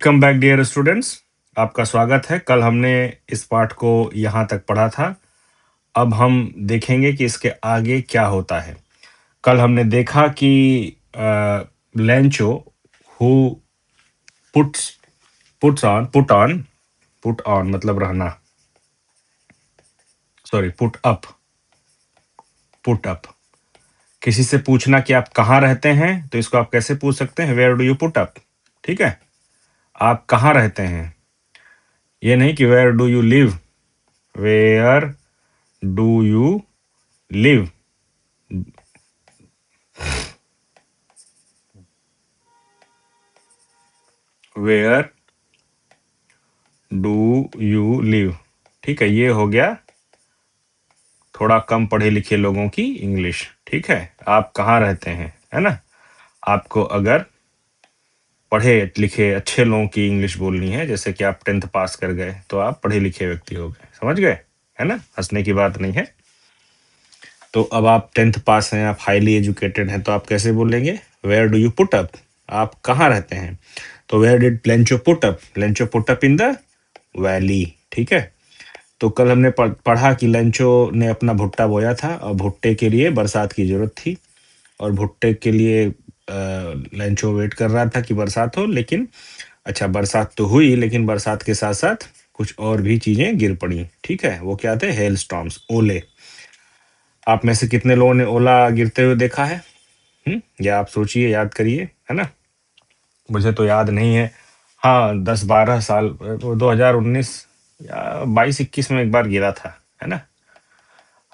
Come back dear students, आपका स्वागत है। कल हमने इस पाठ को यहाँ तक पढ़ा था। अब हम देखेंगे कि इसके आगे क्या होता है। कल हमने देखा कि Lencho who puts put on मतलब रहना, सॉरी पुट अप। किसी से पूछना कि आप कहाँ रहते हैं, तो इसको आप कैसे पूछ सकते हैं? Where do you put up. ठीक है, आप कहाँ रहते हैं, ये नहीं कि where do you live. Where do you live, where do you live. ठीक है, ये हो गया थोड़ा कम पढ़े लिखे लोगों की इंग्लिश। ठीक है, आप कहाँ रहते हैं, है ना। आपको अगर पढ़े लिखे अच्छे लोगों की इंग्लिश बोलनी है, जैसे कि आप 10th पास कर गए, तो आप पढ़े लिखे व्यक्ति हो गए, समझ गए, है ना। हंसने की बात नहीं है। तो अब आप 10th पास हैं, आप हाईली एजुकेटेड हैं, तो आप कैसे बोलेंगे? Where do you put up, आप कहाँ रहते हैं। तो where did Lencho put up? Lencho put up in the valley. ठीक है, तो कल हमने पढ़ा कि लेंचो ने अपना भुट्टा बोया था और भुट्टे के लिए बरसात की जरूरत थी, और भुट्टे के लिए लेंचो वेट कर रहा था कि बरसात हो। लेकिन अच्छा, बरसात तो हुई, लेकिन बरसात के साथ साथ कुछ और भी चीजें गिर पड़ी। ठीक है, वो क्या थे? हेल स्टॉर्म्स, ओले। आप में से कितने लोगों ने ओला गिरते हुए देखा है? या आप सोचिए, याद करिए, है ना। मुझे तो याद नहीं है। हाँ, 10-12 साल, 2019 या 22-21 में एक बार गिरा था, है ना।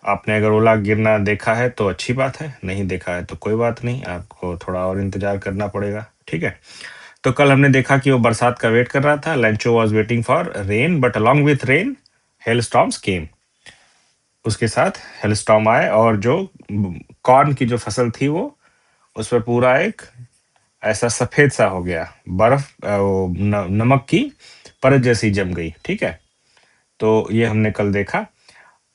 आपने अगर ओला गिरना देखा है तो अच्छी बात है, नहीं देखा है तो कोई बात नहीं, आपको थोड़ा और इंतजार करना पड़ेगा। ठीक है, तो कल हमने देखा कि वो बरसात का वेट कर रहा था। Lencho was waiting for rain, but along with rain hail storms came. उसके साथ हेल स्टॉर्म आए, और जो कॉर्न की जो फसल थी वो, उस पर पूरा एक ऐसा सफेद सा हो गया, बर्फ नमक की परत जैसी जम गई। ठीक है, तो ये हमने कल देखा।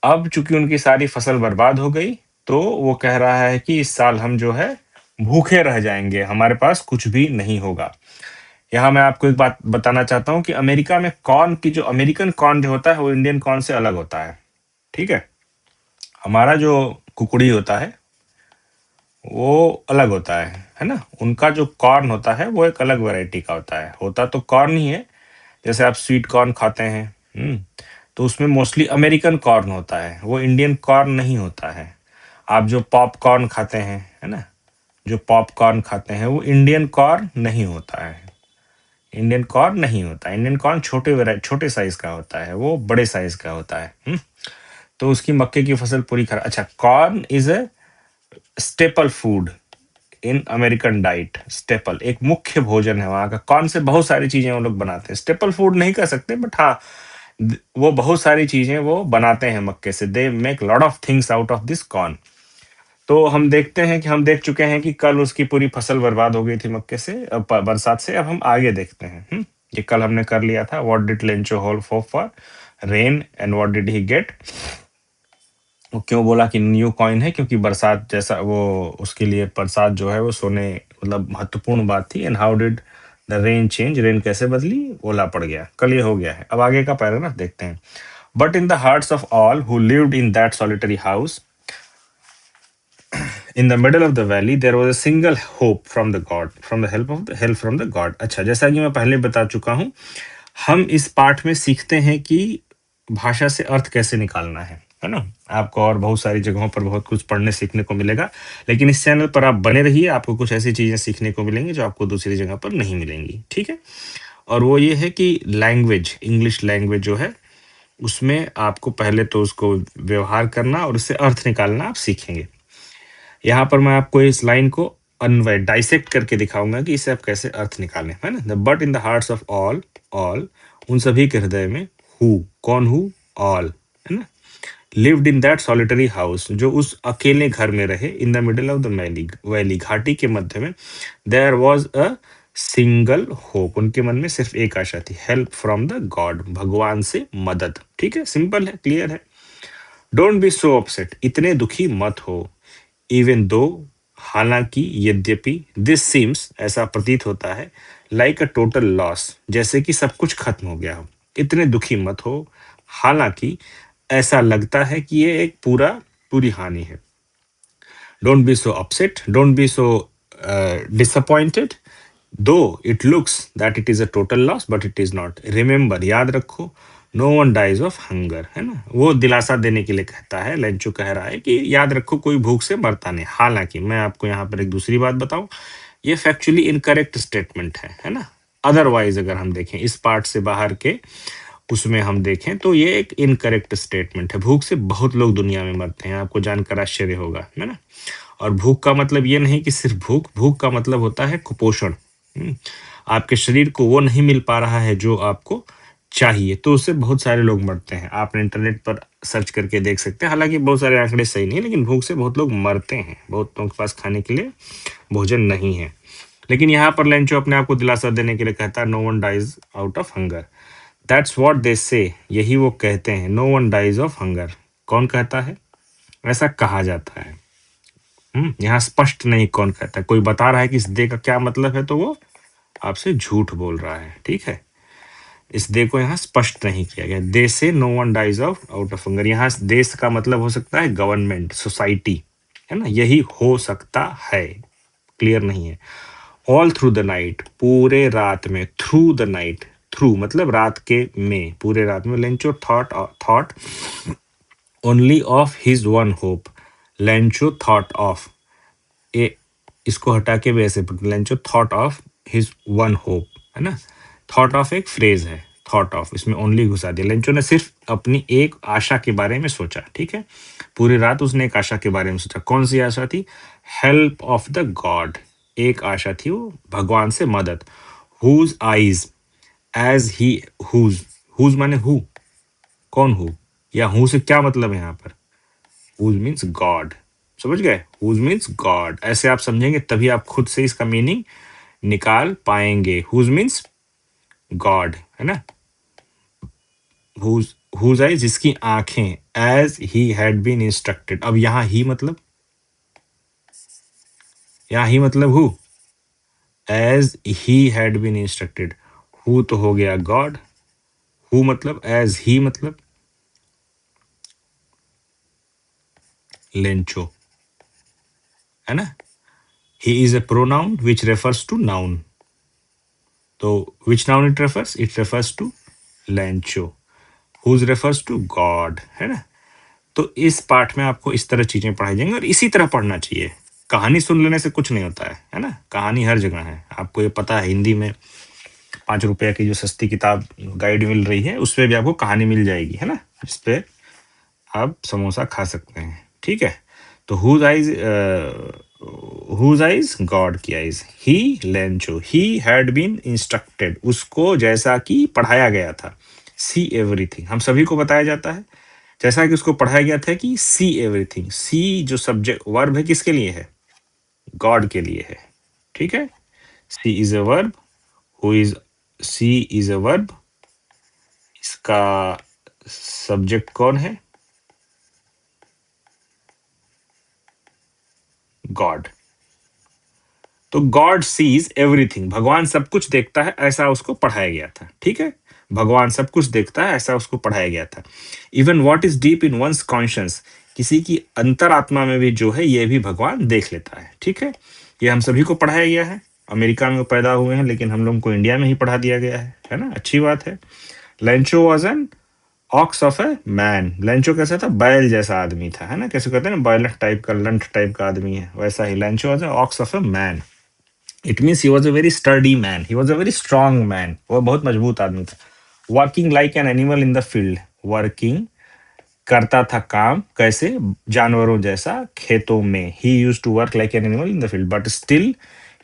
अब चूंकि उनकी सारी फसल बर्बाद हो गई, तो वो कह रहा है कि इस साल हम जो है भूखे रह जाएंगे, हमारे पास कुछ भी नहीं होगा। यहाँ मैं आपको एक बात बताना चाहता हूँ कि अमेरिका में कॉर्न की जो अमेरिकन कॉर्न जो होता है वो इंडियन कॉर्न से अलग होता है। ठीक है, हमारा जो कुकड़ी होता है वो अलग होता है ना। उनका जो कॉर्न होता है वो एक अलग वैरायटी का होता है। होता तो कॉर्न ही है, जैसे आप स्वीट कॉर्न खाते हैं, तो उसमें मोस्टली अमेरिकन कॉर्न होता है, वो इंडियन कॉर्न नहीं होता है। आप जो पॉपकॉर्न खाते हैं, है ना, जो पॉपकॉर्न खाते हैं वो इंडियन कॉर्न नहीं होता है। इंडियन कॉर्न नहीं होता, इंडियन कॉर्न छोटे साइज का होता है, वो बड़े साइज का होता है। तो उसकी मक्के की फसल पूरी खराब। अच्छा, corn is a staple food in American diet. Staple एक मुख्य भोजन है वहां का। कॉर्न से बहुत सारी चीजें वो लोग बनाते हैं, स्टेपल फूड नहीं कह सकते, बट हाँ, वो बहुत सारी चीजें वो बनाते हैं मक्के से। They make lot of things out of this corn. तो हम देखते हैं कि हम देख चुके हैं कि कल उसकी पूरी फसल बर्बाद हो गई थी मक्के से, बरसात से। अब हम आगे देखते हैं। ये कल हमने कर लिया था। What did Lencho hope for rain and what did he get. वो क्यों बोला कि न्यू कॉइन है? क्योंकि बरसात जैसा वो, उसके लिए बरसात जो है वो सोने मतलब महत्वपूर्ण बात थी। And how did the rain change, rain कैसे बदली? ओला पड़ गया। कल ये हो गया है। अब आगे का पैराग्राफ देखते हैं। But in the hearts of all who lived in that solitary house in the middle of the valley there was a single hope from the god, from the help from the god। अच्छा, जैसा कि मैं पहले बता चुका हूं, हम इस पाठ में सीखते हैं कि भाषा से अर्थ कैसे निकालना है ना। आपको और बहुत सारी जगहों पर बहुत कुछ पढ़ने सीखने को मिलेगा, लेकिन इस चैनल पर आप बने रहिए, आपको कुछ ऐसी चीजें सीखने को मिलेंगी जो आपको दूसरी जगह पर नहीं मिलेंगी। ठीक है, और वो ये है कि लैंग्वेज, इंग्लिश लैंग्वेज जो है, उसमें आपको पहले तो उसको व्यवहार करना और उससे अर्थ निकालना आप सीखेंगे। यहाँ पर मैं आपको इस लाइन को अन्वय डाइसेक्ट करके दिखाऊंगा कि इससे आप कैसे अर्थ निकालें, है ना। But in the hearts of all, all उन सभी के हृदय में, हु कौन, हु ऑल, है ना, lived in that solitary house जो उस अकेले घर में रहे, in the middle of the valley, valley घाटी के मध्य में, there was a single hope, उनके मन में सिर्फ एक आशा थी, हेल्प फ्रॉम द गॉड, भगवान से मदद। ठीक है, सिंपल है, क्लियर है। डोंट बी सो अपसेट, इतने दुखी मत हो, इवन दो, हालांकि, यद्यपि, दिस सीम्स, ऐसा प्रतीत होता है, लाइक अ टोटल लॉस, जैसे कि सब कुछ खत्म हो गया हो। इतने दुखी मत हो, हालांकि ऐसा लगता है कि ये एक पूरी हानि है। Don't be so upset, don't be so disappointed, though it looks that it is a total loss but it is not. Remember, याद रखो, no one dies of hunger, है ना। वो दिलासा देने के लिए कहता है, लेंचो कह रहा है कि याद रखो, कोई भूख से मरता नहीं। हालांकि मैं आपको यहाँ पर एक दूसरी बात बताऊं, ये फैक्चुअली इनकरेक्ट स्टेटमेंट है ना। अदरवाइज अगर हम देखें इस पार्ट से बाहर के, उसमें हम देखें तो ये एक इनकरेक्ट स्टेटमेंट है। भूख से बहुत लोग दुनिया में मरते हैं, आपको जानकर आश्चर्य होगा, है ना। और भूख का मतलब ये नहीं कि सिर्फ भूख, भूख का मतलब होता है कुपोषण। आपके शरीर को वो नहीं मिल पा रहा है जो आपको चाहिए, तो उससे बहुत सारे लोग मरते हैं। आपने इंटरनेट पर सर्च करके देख सकते हैं, हालांकि बहुत सारे आंकड़े सही नहीं है, लेकिन भूख से बहुत लोग मरते हैं, बहुत लोगों के पास खाने के लिए भोजन नहीं है। लेकिन यहाँ पर लेंचो अपने आप को दिलासा देने के लिए कहता है, no one dies out of hunger, that's what they say, यही वो कहते हैं, no one dies of hunger. कौन कहता है? ऐसा कहा जाता है। यहाँ स्पष्ट नहीं कौन कहता है, कोई बता रहा है कि इस दे का क्या मतलब है, तो वो आपसे झूठ बोल रहा है, ठीक है। इस दे को यहाँ स्पष्ट नहीं किया गया। They say no one dies of out of hunger, यहाँ देश का मतलब हो सकता है गवर्नमेंट, सोसाइटी, है ना, यही हो सकता है, क्लियर नहीं है। ऑल थ्रू द नाइट, पूरे रात में, थ्रू द नाइट, थ्रू मतलब रात के में, पूरे रात में, Lencho thought only of his one hope, Lencho thought of, ए इसको हटा के भी ऐसे Lencho thought of his one hope, है ना। थॉट ऑफ एक फ्रेज है, थॉट ऑफ, इसमें ओनली घुसा दिया। लेंचो ने सिर्फ अपनी एक आशा के बारे में सोचा, ठीक है। पूरी रात उसने एक आशा के बारे में सोचा। कौन सी आशा थी? हेल्प ऑफ द गॉड, एक आशा थी वो, भगवान से मदद। Whose eyes, as he, whose माने हु, कौन हु, या हु से क्या मतलब है यहाँ पर? हुज मीन्स गॉड, समझ गए? हुज मीन्स गॉड, ऐसे आप समझेंगे तभी आप खुद से इसका मीनिंग निकाल पाएंगे। हुज मीन्स गॉड, है ना। हुज आई, जिसकी आंखें, as he had been instructed. अब यहाँ ही मतलब, यहाँ ही मतलब who, as he had been instructed. Who तो हो गया गॉड, हु मतलब, एज ही मतलब लेंचो, है ना। He is a pronoun which refers to noun, तो which noun it refers? It refers to Lencho. whose refers to God, है ना। तो इस पाठ में आपको इस तरह चीजें पढ़ाई जाएंगी और इसी तरह पढ़ना चाहिए। कहानी सुन लेने से कुछ नहीं होता है ना। कहानी हर जगह है, आपको ये पता है। हिंदी में 5 रुपए की जो सस्ती किताब गाइड मिल रही है, उसपे भी आपको कहानी मिल जाएगी, है ना, जिसपे आप समोसा खा सकते हैं, ठीक है। तो हुज आइज, गॉड की eyes. He Lencho, he had been instructed, उसको जैसा कि पढ़ाया गया था। सी एवरीथिंग, हम सभी को बताया जाता है जैसा कि उसको पढ़ाया गया था कि सी एवरीथिंग। सी जो सब्जेक्ट वर्ब है, किसके लिए है? गॉड के लिए है, ठीक है। See is a verb, who is, see is a verb, इसका सब्जेक्ट कौन है? गॉड। तो गॉड सीज एवरीथिंग, भगवान सब कुछ देखता है, ऐसा उसको पढ़ाया गया था, ठीक है। भगवान सब कुछ देखता है, ऐसा उसको पढ़ाया गया था। Even what is deep in one's conscious, किसी की अंतरात्मा में भी जो है, ये भी भगवान देख लेता है, ठीक है। ये हम सभी को पढ़ाया गया है। अमेरिका में पैदा हुए हैं, लेकिन हम लोगों को इंडिया में ही पढ़ा दिया गया है ना, अच्छी बात है। Lencho was an ox of a man, Lencho कैसा था? बैल जैसा आदमी था, है ना। कैसे कहते हैं ना, बैलट टाइप का, लंठ टाइप का आदमी है, वैसा ही Lencho was a ox of a man. It means he was a very sturdy man, he was a very strong man, वो बहुत मजबूत आदमी था। Working like an animal in the field, working करता था काम, कैसे? जानवरों जैसा, खेतों में। He use to work like an animal in the field but still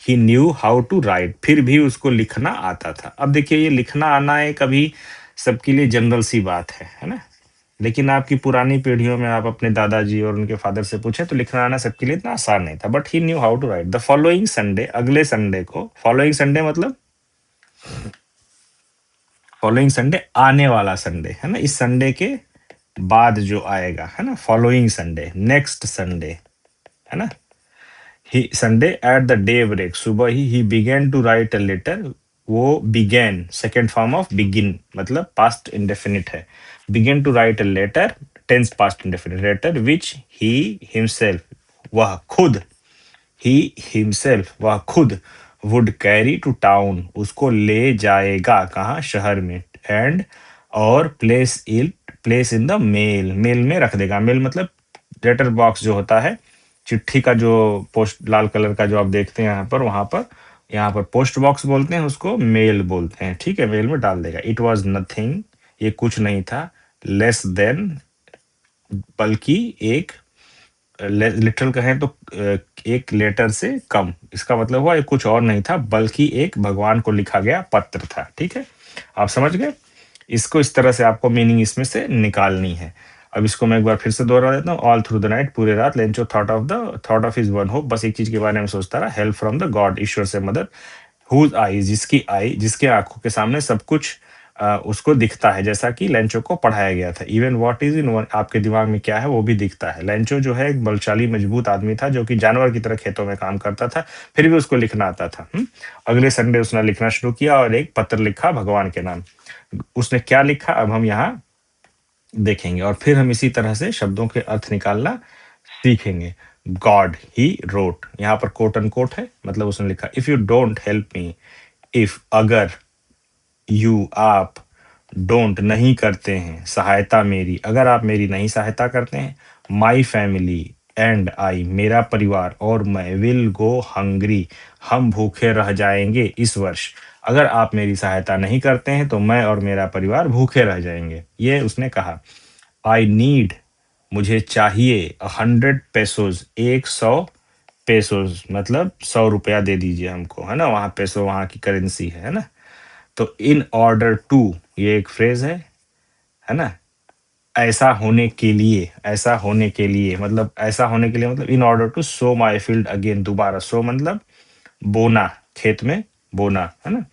he knew how to write, फिर भी उसको लिखना आता था। अब देखिए, ये लिखना आना एक अभी सबके लिए जनरल सी बात है ना। लेकिन आपकी पुरानी पीढ़ियों में आप अपने दादाजी और उनके फादर से पूछे तो लिखना आना सबके लिए इतना आसान नहीं था। But he knew how to write. The following Sunday, अगले संडे को, फॉलोइंग संडे मतलब फॉलोइंग संडे, आने वाला संडे, है ना, इस संडे के बाद जो आएगा, है ना, फॉलोइंग संडे, नेक्स्ट संडे, है ना। He Sunday at the daybreak, सुबह he began to write a letter. वो began second form of begin, मतलब पास्ट इंडेफिनिट है। Began to write a letter, tense past indefinite, letter which he himself, वह खुद, ही himself वह खुद, would carry to town, उसको ले जाएगा कहाँ, शहर में, एंड और place in the mail, mail में रख देगा। मेल मतलब लेटर बॉक्स जो होता है, चिट्ठी का जो पोस्ट लाल कलर का जो आप देखते हैं यहाँ पर, वहां पर, यहाँ पर पोस्ट बॉक्स बोलते हैं उसको, मेल बोलते हैं, ठीक है, मेल में डाल देगा। इट वॉज नथिंग, ये कुछ नहीं था, लेस देन, बल्कि एक, लिटरल कहें तो एक लेटर से कम, इसका मतलब हुआ ये कुछ और नहीं था बल्कि एक भगवान को लिखा गया पत्र था। ठीक है, आप समझ गए। इसको इस तरह से आपको मीनिंग इसमें से निकालनी है। अब इसको मैं एक बार फिर से दोहरा देता हूँ। ऑल थ्रू द नाइट, पूरे रात, Lencho thought of his one hope, बस एक चीज के बारे में सोचता रहा, हेल्प फ्रॉम द गॉड, ईश्वर से मदद, हुज आई, जिसकी आई, जिसके आंखों के सामने सब कुछ उसको दिखता है, जैसा कि लेंचो को पढ़ाया गया था। Even what is in one, आपके दिमाग में क्या है वो भी दिखता है। लेंचो जो है एक बलशाली मजबूत आदमी था जो कि जानवर की तरह खेतों में काम करता था, फिर भी उसको लिखना आता था। अगले संडे उसने लिखना शुरू किया और एक पत्र लिखा भगवान के नाम। उसने क्या लिखा अब हम यहाँ देखेंगे, और फिर हम इसी तरह से शब्दों के अर्थ निकालना सीखेंगे। गॉड ही रोट, यहाँ पर कोट एंड कोट है, मतलब उसने लिखा, if you don't help me, if अगर, यू आप, डोंट नहीं करते हैं, सहायता मेरी, अगर आप मेरी नहीं सहायता करते हैं, माई फैमिली एंड आई, मेरा परिवार और मैं, विल गो हंग्री, हम भूखे रह जाएंगे इस वर्ष। अगर आप मेरी सहायता नहीं करते हैं तो मैं और मेरा परिवार भूखे रह जाएंगे, ये उसने कहा। आई नीड, मुझे चाहिए, 100 पेसोज, 100 पेसोज, मतलब 100 रुपया दे दीजिए हमको, है ना, वहाँ पेसो वहाँ की करेंसी है ना। तो इन ऑर्डर टू, ये एक फ्रेज है ना, ऐसा होने के लिए, ऐसा होने के लिए, मतलब ऐसा होने के लिए, मतलब in order to sow my field again, दोबारा, सो मतलब बोना, खेत में बोना, है ना,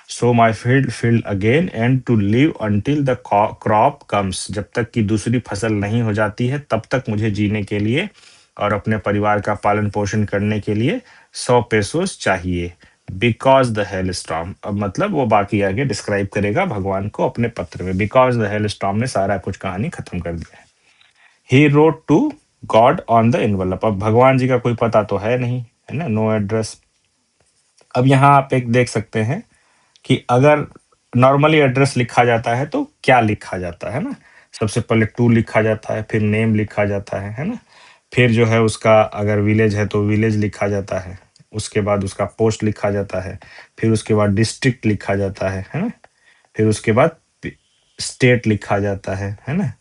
sow my field again, and to live until the crop comes, जब तक कि दूसरी फसल नहीं हो जाती है तब तक मुझे जीने के लिए और अपने परिवार का पालन पोषण करने के लिए 100 पेसोस चाहिए। बिकॉज द हेल स्टॉर्म, अब मतलब वो बाकी आगे डिस्क्राइब करेगा भगवान को अपने पत्र में। बिकॉज द हेल स्टॉर्म ने सारा कुछ कहानी खत्म कर दिया है। He wrote to God on the envelope, अब भगवान जी का कोई पता तो है नहीं, है ना, नो एड्रेस। अब यहाँ आप एक देख सकते हैं कि अगर नॉर्मली एड्रेस लिखा जाता है तो क्या लिखा जाता है ना, सबसे पहले टू लिखा जाता है, फिर नेम लिखा जाता है ना, फिर जो है उसका अगर विलेज है तो विलेज लिखा जाता है, उसके बाद उसका पोस्ट लिखा जाता है, फिर उसके बाद डिस्ट्रिक्ट लिखा जाता है ना, फिर उसके बाद स्टेट लिखा जाता है ना,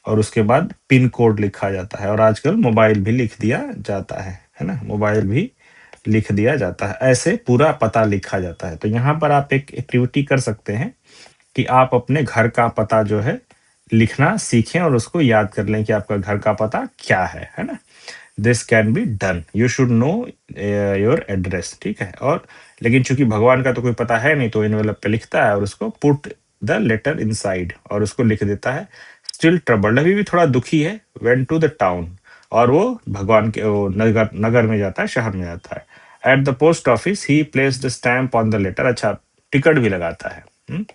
और उसके बाद पिन कोड लिखा जाता है, और आजकल मोबाइल भी लिख दिया जाता है ना, मोबाइल भी लिख दिया जाता है, ऐसे पूरा पता लिखा जाता है। तो यहाँ पर आप एक एक्टिविटी कर सकते हैं कि आप अपने घर का पता जो है लिखना सीखें और उसको याद कर लें कि आपका घर का पता क्या है ना। This can be done, you should know your address, ठीक है। और लेकिन चूंकि भगवान का तो कोई पता है नहीं, तो इनवेलप पे लिखता है और उसको पुट द लेटर इनसाइड, और उसको लिख देता है, स्टिल ट्रबल्ड, अभी भी थोड़ा दुखी है, वेंट टू द टाउन, और वो भगवान के वो नगर नगर में जाता है, शहर में जाता है। At the post office he placed the stamp on the letter, अच्छा टिकट भी लगाता है।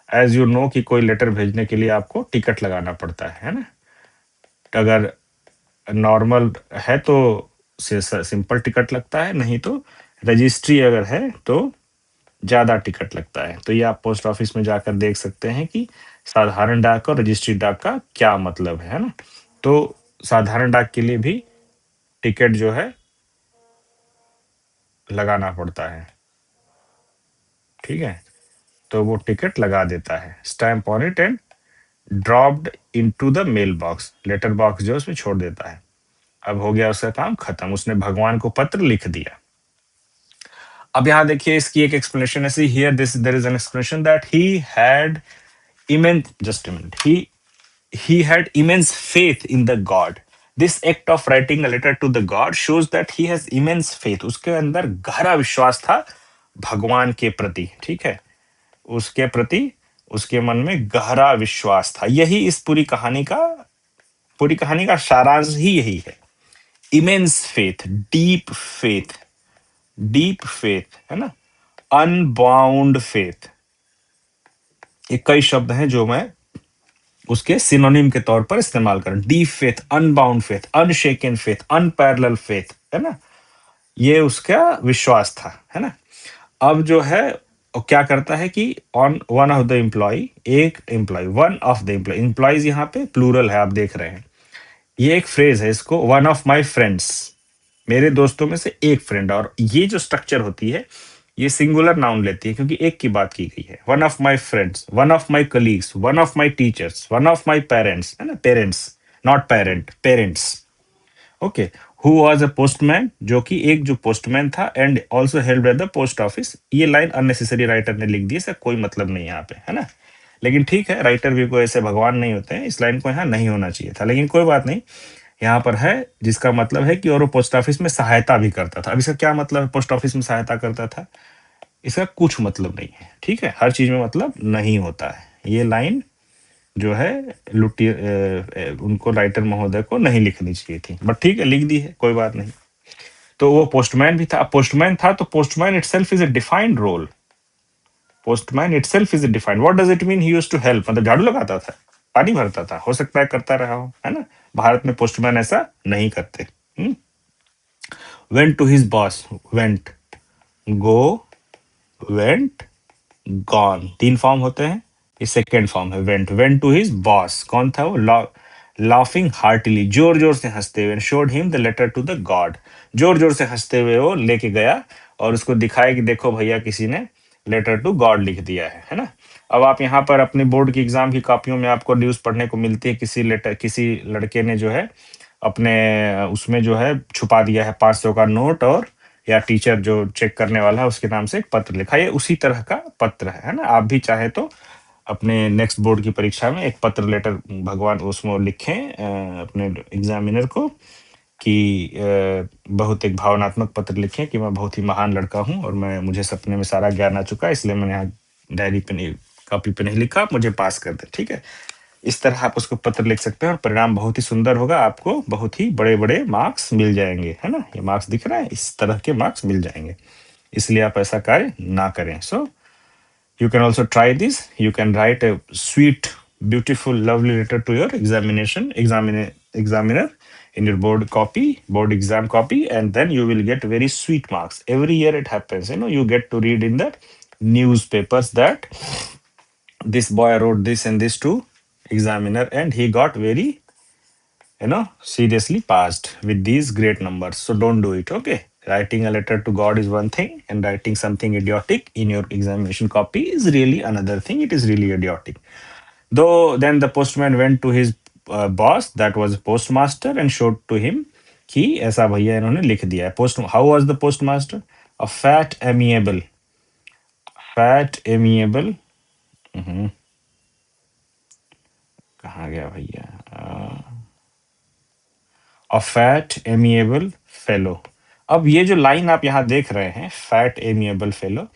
एज यू नो कि कोई लेटर भेजने के लिए आपको टिकट लगाना पड़ता है ना। अगर नॉर्मल है तो सिंपल टिकट लगता है, नहीं तो रजिस्ट्री अगर है तो ज्यादा टिकट लगता है। तो ये आप पोस्ट ऑफिस में जाकर देख सकते हैं कि साधारण डाक और रजिस्ट्री डाक का क्या मतलब है ना। तो साधारण डाक के लिए भी टिकट जो है लगाना पड़ता है, ठीक है। तो वो टिकट लगा देता है, stamp on it and dropped into the mail box, letter box जो है उसमें छोड़ देता है। अब हो गया उसका काम खत्म, उसने भगवान को पत्र लिख दिया। अब यहाँ देखिए इसकी एक एक्सप्लेनेशन है, here this there is an explanation that he had immense, just a minute, he had immense faith in the god. This act of writing a letter to the god shows that he has immense faith, उसके अंदर गहरा विश्वास था भगवान के प्रति, ठीक है, उसके प्रति उसके मन में गहरा विश्वास था। यही इस पूरी कहानी का सारांश ही यही है। इमेंस फेथ, डीप फेथ, है ना, अनबाउंड फेथ। ये कई शब्द हैं जो मैं उसके सिनोनिम के तौर पर इस्तेमाल करें। Deep faith, unbound faith, अनशेकन faith, unparalleled faith, है ना, ये उसका विश्वास था, है ना। अब जो है वो क्या करता है कि on one of the employee, एक employee, one of the employee, employees यहाँ पे प्लूरल है, आप देख रहे हैं। ये एक फ्रेज है, इसको वन ऑफ माई फ्रेंड्स, मेरे दोस्तों में से एक फ्रेंड। और ये जो स्ट्रक्चर होती है ये सिंगुलर नाउन लेती है क्योंकि एक की बात की गई है। One of my friends, one of my colleagues, one of my teachers, one of my parents, है ना, parents, not parent, parents. Okay. Who was a postman, जो कि एक जो पोस्टमैन था, and also help at the post office. ये line unnecessary writer ने लिख दी, इसका कोई मतलब नहीं यहाँ पे, है ना। लेकिन ठीक है, राइटर भी कोई ऐसे भगवान नहीं होते हैं, इस लाइन को यहाँ नहीं होना चाहिए था, लेकिन कोई बात नहीं, यहाँ पर है, जिसका मतलब है कि और वो पोस्ट ऑफिस में सहायता भी करता था। अब इसका क्या मतलब है, पोस्ट ऑफिस में सहायता करता था, इसका कुछ मतलब नहीं है, ठीक है, हर चीज में मतलब नहीं होता है। ये लाइन जो है लुटी उनको, राइटर महोदय को नहीं लिखनी चाहिए थी, बट ठीक है, लिख दी है, कोई बात नहीं। तो वो पोस्टमैन भी था, पोस्टमैन था, तो postman itself is a defined role. Postman itself is a defined, what does it mean, he used to help, मतलब झाड़ू लगाता था, पानी भरता था, हो सकता है करता रहा हो, है ना। भारत में पोस्टमैन ऐसा नहीं करते। Went to his boss, went, go, went, gone, तीन फॉर्म होते हैं, ये सेकेंड फॉर्म है went. Went to his boss, कौन था वो, लाफिंग हार्टिली, जोर जोर से हंसते हुए, showed him the letter to the God, जोर जोर से हंसते हुए वो लेके गया और उसको दिखाया कि देखो भैया किसी ने लेटर टू गॉड लिख दिया है ना। अब आप यहाँ पर अपने बोर्ड की एग्जाम की कॉपियों में आपको न्यूज पढ़ने को मिलती है, किसी लड़के ने जो है अपने उसमें जो है छुपा दिया है 500 का नोट, और या टीचर जो चेक करने वाला है उसके नाम से एक पत्र लिखा, ये उसी तरह का पत्र है ना। आप भी चाहे तो अपने नेक्स्ट बोर्ड की परीक्षा में एक पत्र लेटर भगवान उसमें लिखें अपने एग्जामिनर को कि बहुत एक भावनात्मक पत्र लिखें कि मैं बहुत ही महान लड़का हूं और मैं, मुझे सपने में सारा ज्ञान आ चुका है, इसलिए मैंने यहाँ डायरी पे नहीं, कॉपी पे नहीं लिखा, मुझे पास कर दे, ठीक है। इस तरह आप उसको पत्र लिख सकते हैं और परिणाम बहुत ही सुंदर होगा, आपको बहुत ही बड़े बड़े मार्क्स मिल जाएंगे, है ना। ये मार्क्स दिख रहा है, इस तरह के मार्क्स मिल जाएंगे, इसलिए आप ऐसा कार्य ना करें। सो you can also try this. You can write a sweet, beautiful, lovely letter to your examiner in your board exam copy, and then you will get very sweet marks. Every year it happens, you know, you get to read in the newspapers that this boy wrote this and this to examiner and he got very, seriously passed with these great numbers. So don't do it, okay? Writing a letter to God is one thing, and writing something idiotic in your examination copy is really another thing. It is really idiotic. Though then the postman went to his boss, that was a postmaster, and showed to him कि ऐसा भैया इन्होंने लिख दिया है। Post, how was the postmaster, a fat amiable, कहाँ गया भैया, अ फैट एमिएबल फेलो। अब ये जो लाइन आप यहाँ देख रहे हैं, फैट एमिएबल फेलो,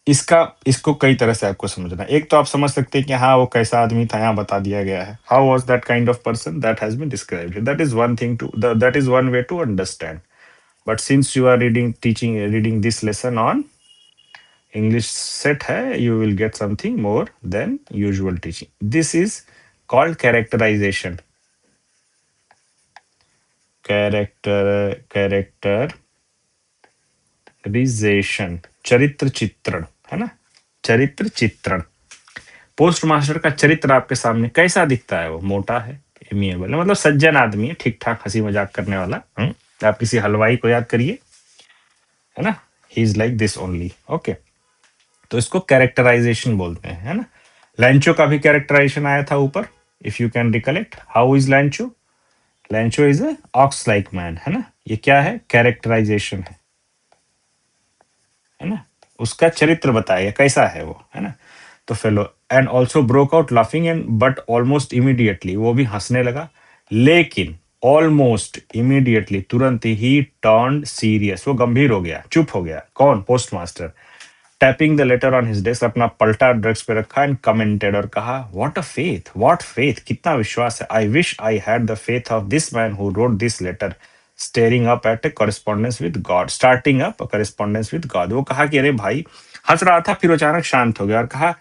इसको कई तरह से आपको समझना है। एक तो आप समझ सकते हैं कि हाँ वो कैसा आदमी था, यहाँ बता दिया गया है, how was that kind of person, that has been described, that is one thing too, that is one way to understand. But since you are reading this lesson on English set है, you will get something more than usual teaching. This is called characterization. Characterization, चरित्र चित्रण, है ना, चरित्र चित्रण। Post master का चरित्र आपके सामने कैसा दिखता है, वो मोटा है, एमिएबल है, मतलब सज्जन आदमी है, ठीक ठाक हंसी मजाक करने वाला। आप किसी हलवाई को याद करिए, है ना, he is like this only, okay. तो इसको कैरेक्टराइजेशन बोलते हैं, है ना। लैंचो का भी कैरेक्टराइजेशन आया था ऊपर, if you can recollect, how is Lencho, Lencho is a ox like man, है ना। ये क्या है, कैरेक्टराइजेशन है ना, उसका चरित्र बताया कैसा है वो, है ना। तो fellow and also broke out laughing and but almost immediately, वो भी हंसने लगा, लेकिन ऑलमोस्ट इमीडिएटली, तुरंत ही टर्न सीरियस, वो गंभीर हो गया, चुप हो गया, कौन, post master. Tapping the letter on his desk, अपना पलटा डेस्क पे रखा एंड कमेंटेड, और कहा व्हाट फेथ, कितना विश्वास है, I wish I had the faith of this man who wrote this letter, staring up at a correspondence with God, starting up correspondence with God. वो कहा कि अरे भाई, हंस रहा था, फिर अचानक शांत हो गया और कहा,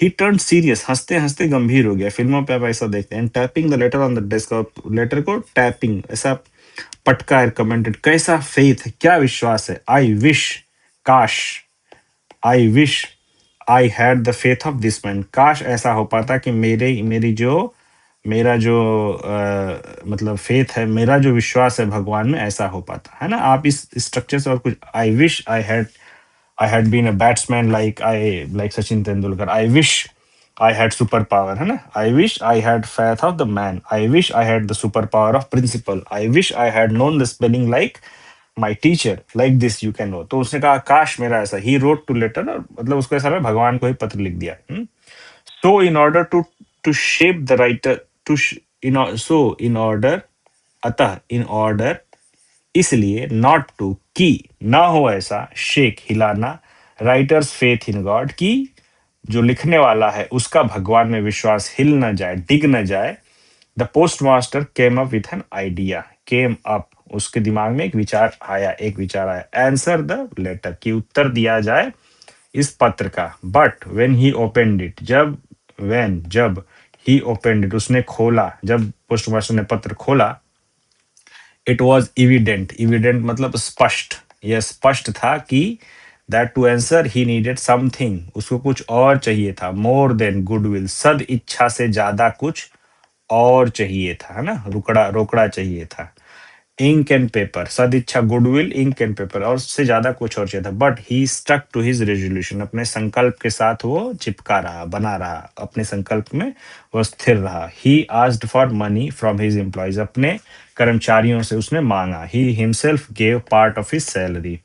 ही टर्न सीरियस, हंसते हंसते गंभीर हो गया। फिल्मों पे आप ऐसा देखते हैं, tapping the letter on the desk, letter को टैपिंग ऐसा पटका है, कमेंटेड, कैसा फेथ है, क्या विश्वास है, आई विश, काश, आई wish I had the faith of this man, काश ऐसा हो पाता कि मेरा जो मतलब फेथ है, मेरा जो विश्वास है भगवान में, ऐसा हो पाता है ना। आप इस स्ट्रक्चर से और कुछ, I wish I had been a batsman like Sachin Tendulkar, I wish I had super power, है ना। I wish I had faith of the man, I wish I had the super power of principal, I wish I had known the spelling like my teacher, like this you can know. तो उसने कहा काश मेरा ऐसा, ही wrote to letter, मतलब उसको ऐसा लगा भगवान को ही पत्र लिख दिया। So in order to shape the writer to in so in order अतः इन ऑर्डर इसलिए, नॉट टू की ना हो ऐसा, शेक हिलाना, राइटर्स फेथ इन गॉड की जो लिखने वाला है उसका भगवान में विश्वास हिल न जाए, डिग न जाए। The post master came up with an idea, came up उसके दिमाग में एक विचार आया, आंसर द लेटर की उत्तर दिया जाए इस पत्र का। But when he opened it, जब ही ओपेंड इट उसने खोला, जब पोस्ट मास्टर ने पत्र खोला, इट वॉज इविडेंट, इविडेंट मतलब स्पष्ट, यह स्पष्ट था कि that to answer he needed something, उसको कुछ और चाहिए था, मोर देन गुडविल, सद इच्छा से ज्यादा कुछ और चाहिए था, है ना, रुकड़ा रोकड़ा चाहिए था। इंक एंड पेपर, सदिच्छा गुडविल, इंक एंड पेपर, और उससे ज्यादा कुछ और चाहिए था। But he stuck to his resolution, अपने संकल्प के साथ वो चिपका रहा, बना रहा, अपने संकल्प में वो स्थिर रहा। He asked for money from his employees, अपने कर्मचारियों से उसने मांगा। He himself gave part of his salary,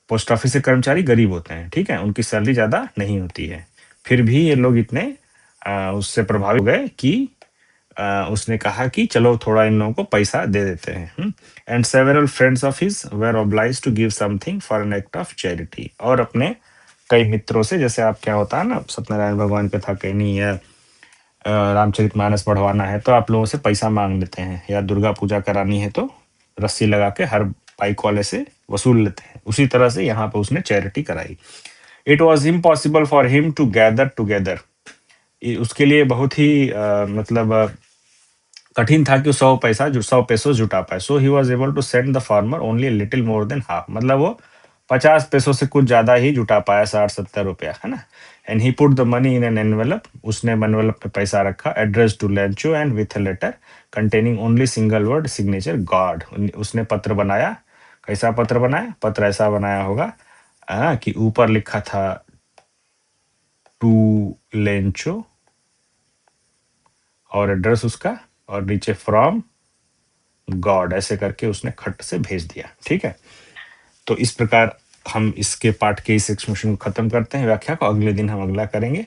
post office के कर्मचारी गरीब होते हैं, ठीक है, उनकी सैलरी ज्यादा नहीं होती है, फिर भी ये लोग इतने उससे प्रभावित हो गए कि उसने कहा कि चलो थोड़ा इन लोगों को पैसा दे देते हैं। And several friends of his were obliged to give something for an act of charity, और अपने कई मित्रों से, जैसे आप क्या होता है ना, सत्यनारायण भगवान कथा कहनी है, रामचरितमानस पढ़वाना है तो आप लोगों से पैसा मांग लेते हैं, या दुर्गा पूजा करानी है तो रस्सी लगा के हर बाइक वाले से वसूल लेते हैं। उसी तरह से यहाँ पे उसने चैरिटी कराई। It was impossible for him to gather together, उसके लिए बहुत ही मतलब कठिन था कि 100 पैसों जुटा पाए। So he was able to send the farmer only little more than half, मतलब वो 50 पैसों से कुछ ज्यादा ही जुटा पाया, 60-70 रुपया, है ना। And he put the money in an envelope, उसने एनवेलप में पैसा रखा, address to Lencho and with a letter containing only single word signature God. उसने पत्र बनाया, कैसा पत्र बनाया, पत्र ऐसा बनाया होगा कि ऊपर लिखा था टू लेंचो और एड्रेस उसका, और नीचे फ्रॉम गॉड, ऐसे करके उसने खट से भेज दिया, ठीक है। तो इस प्रकार हम इसके पाठ के इस एक्सप्लेनेशन को खत्म करते हैं, व्याख्या को अगले दिन हम अगला करेंगे।